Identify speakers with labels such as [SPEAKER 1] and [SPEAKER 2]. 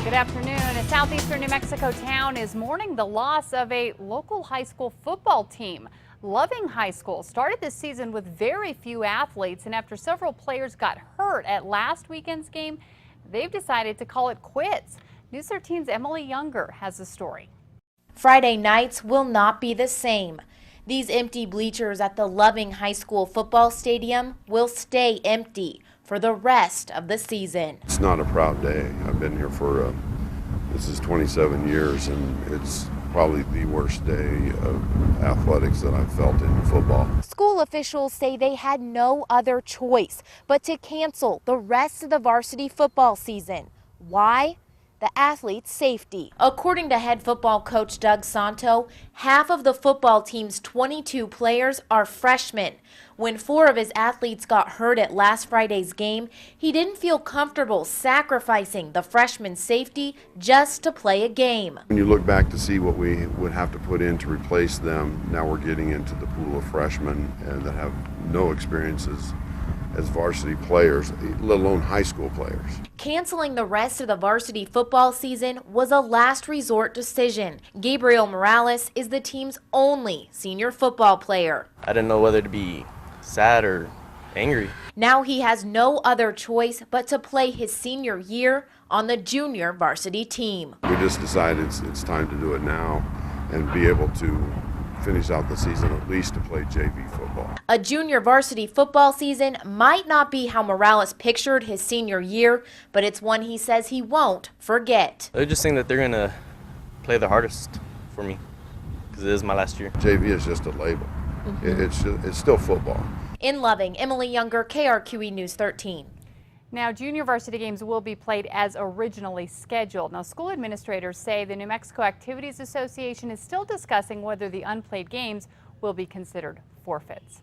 [SPEAKER 1] Good afternoon. A southeastern New Mexico town is mourning the loss of a local high school football team. Loving High School started this season with very few athletes, and after several players got hurt at last weekend's game, they've decided to call it quits. News 13's Emily Younger has the story.
[SPEAKER 2] Friday nights will not be the same. These empty bleachers at the Loving High School football stadium will stay empty for the rest of the season.
[SPEAKER 3] It's not a proud day. I've been here for, this is 27 years, and it's probably the worst day of athletics that I've felt in football.
[SPEAKER 2] School officials say they had no other choice but to cancel the rest of the varsity football season. Why? The athletes' safety. According to head football coach Doug Santo, half of the football team's 22 players are freshmen. When 4 of his athletes got hurt at last Friday's game, he didn't feel comfortable sacrificing the freshmen's safety just to play a game.
[SPEAKER 3] When you look back to see what we would have to put in to replace them, now we're getting into the pool of freshmen that have no experiences as varsity players, let alone high school players.
[SPEAKER 2] Canceling the rest of the varsity football season was a last resort decision. Gabriel Morales is the team's only senior football player.
[SPEAKER 4] I didn't know whether to be sad or angry.
[SPEAKER 2] Now he has no other choice but to play his senior year on the junior varsity team.
[SPEAKER 3] We just decided it's time to do it now and be able to finish out the season at least to play JV football.
[SPEAKER 2] A junior varsity football season might not be how Morales pictured his senior year, but it's one he says he won't forget.
[SPEAKER 4] They're just saying that they're going to play the hardest for me because it is my last year.
[SPEAKER 3] JV is just a label. It's still football.
[SPEAKER 2] In Loving, Emily Younger, KRQE News 13.
[SPEAKER 1] Now, junior varsity games will be played as originally scheduled. Now, school administrators say the New Mexico Activities Association is still discussing whether the unplayed games will be considered forfeits.